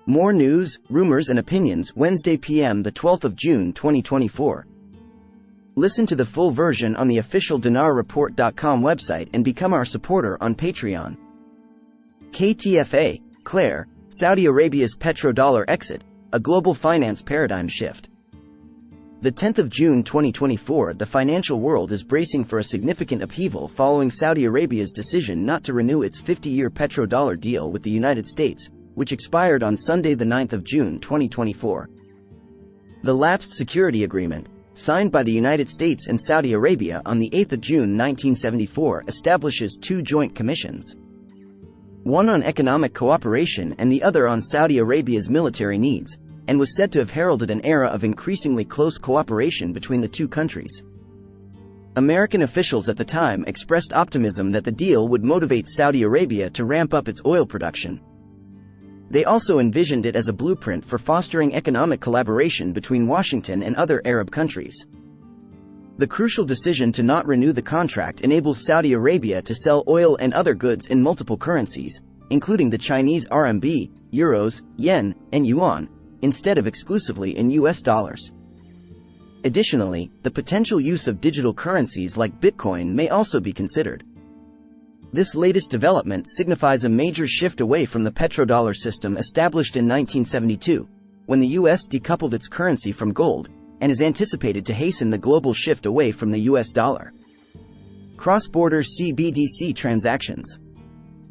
More news, rumors and opinions Wednesday p.m. the 12th of June 2024. Listen to the full version on the official dinarreport.com website and become our supporter on Patreon. KTFA, Claire, Saudi Arabia's petrodollar exit, a global finance paradigm shift. The 10th of June 2024, the financial world is bracing for a significant upheaval following Saudi Arabia's decision not to renew its 50-year petrodollar deal with the United States, which expired on Sunday the 9th of June 2024. The lapsed security agreement, signed by the United States and Saudi Arabia on the 8th of June 1974, establishes two joint commissions. One on economic cooperation and the other on Saudi Arabia's military needs, and was said to have heralded an era of increasingly close cooperation between the two countries. American officials at the time expressed optimism that the deal would motivate Saudi Arabia to ramp up its oil production. They also envisioned it as a blueprint for fostering economic collaboration between Washington and other Arab countries. The crucial decision to not renew the contract enables Saudi Arabia to sell oil and other goods in multiple currencies, including the Chinese RMB, euros, yen, and yuan, instead of exclusively in US dollars. Additionally, the potential use of digital currencies like Bitcoin may also be considered. This latest development signifies a major shift away from the petrodollar system established in 1972, when the US decoupled its currency from gold, and is anticipated to hasten the global shift away from the US dollar. Cross-border CBDC transactions.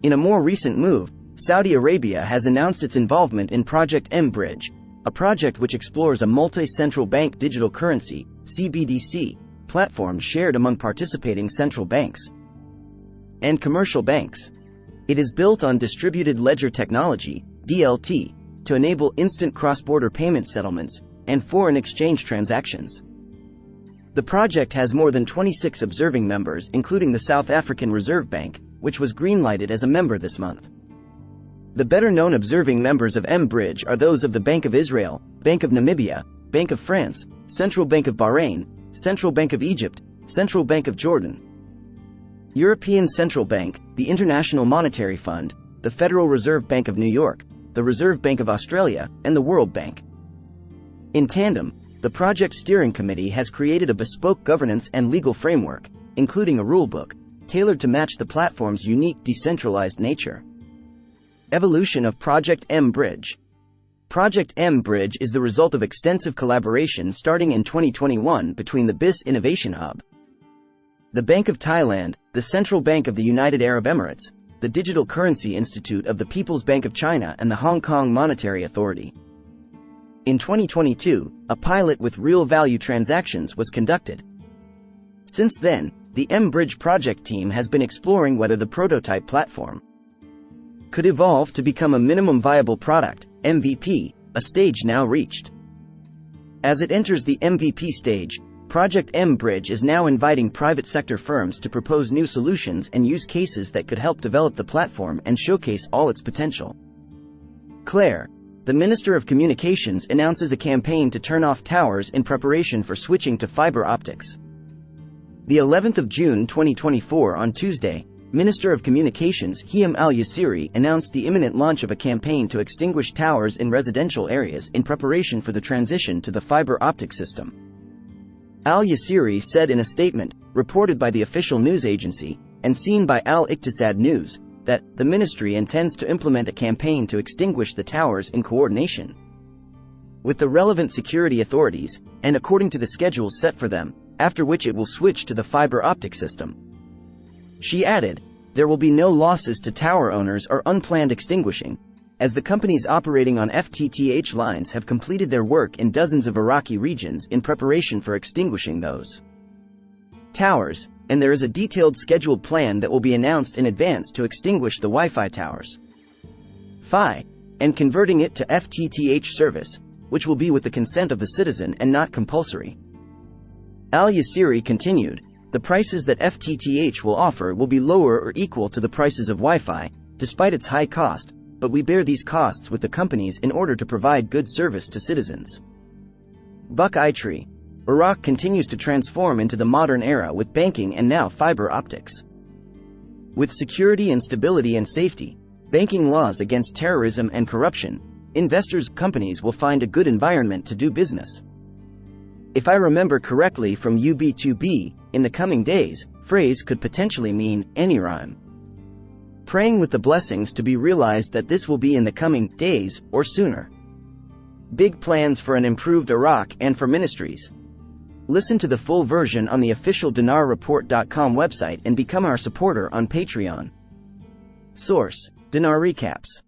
In a more recent move, Saudi Arabia has announced its involvement in Project M-Bridge, a project which explores a multi-central bank digital currency, CBDC, platform shared among participating central banks and commercial banks. It is built on distributed ledger technology, DLT, to enable instant cross-border payment settlements and foreign exchange transactions. The project has more than 26 observing members, including the South African Reserve Bank, which was greenlighted as a member this month. The better-known observing members of M-Bridge are those of the Bank of Israel, Bank of Namibia, Bank of France, Central Bank of Bahrain, Central Bank of Egypt, Central Bank of Jordan, European Central Bank, the International Monetary Fund, the Federal Reserve Bank of New York, the Reserve Bank of Australia, and the World Bank. In tandem, the Project Steering Committee has created a bespoke governance and legal framework, including a rulebook, tailored to match the platform's unique decentralized nature. Evolution of Project M-Bridge. Project M-Bridge is the result of extensive collaboration starting in 2021 between the BIS Innovation Hub, the Bank of Thailand, the Central Bank of the United Arab Emirates, the Digital Currency Institute of the People's Bank of China, and the Hong Kong Monetary Authority. In 2022, a pilot with real-value transactions was conducted. Since then, the M-Bridge project team has been exploring whether the prototype platform could evolve to become a minimum viable product, MVP, a stage now reached. As it enters the MVP stage, Project M-Bridge is now inviting private sector firms to propose new solutions and use cases that could help develop the platform and showcase all its potential. Claire, the Minister of Communications, announces a campaign to turn off towers in preparation for switching to fiber optics. The 11th of June 2024, on Tuesday, Minister of Communications Hiem Al-Yassiri announced the imminent launch of a campaign to extinguish towers in residential areas in preparation for the transition to the fiber optic system. Al-Yassiri said in a statement, reported by the official news agency, and seen by Al-Iqtisad News, that the ministry intends to implement a campaign to extinguish the towers in coordination with the relevant security authorities, and according to the schedules set for them, after which it will switch to the fiber optic system. She added, there will be no losses to tower owners or unplanned extinguishing, as the companies operating on FTTH lines have completed their work in dozens of Iraqi regions in preparation for extinguishing those towers, and there is a detailed scheduled plan that will be announced in advance to extinguish the Wi-Fi towers, and converting it to FTTH service, which will be with the consent of the citizen and not compulsory. Al-Yassiri continued, the prices that FTTH will offer will be lower or equal to the prices of Wi-Fi, despite its high cost, but we bear these costs with the companies in order to provide good service to citizens. Buckeye Tree. Iraq continues to transform into the modern era with banking and now fiber optics. With security and stability and safety, banking laws against terrorism and corruption, investors, companies will find a good environment to do business. If I remember correctly from UB2B, in the coming days, phrase could potentially mean anytime. Praying with the blessings to be realized that this will be in the coming days or sooner. Big plans for an improved Iraq and for ministries. Listen to the full version on the official dinarreport.com website and become our supporter on Patreon. Source: Dinar Recaps.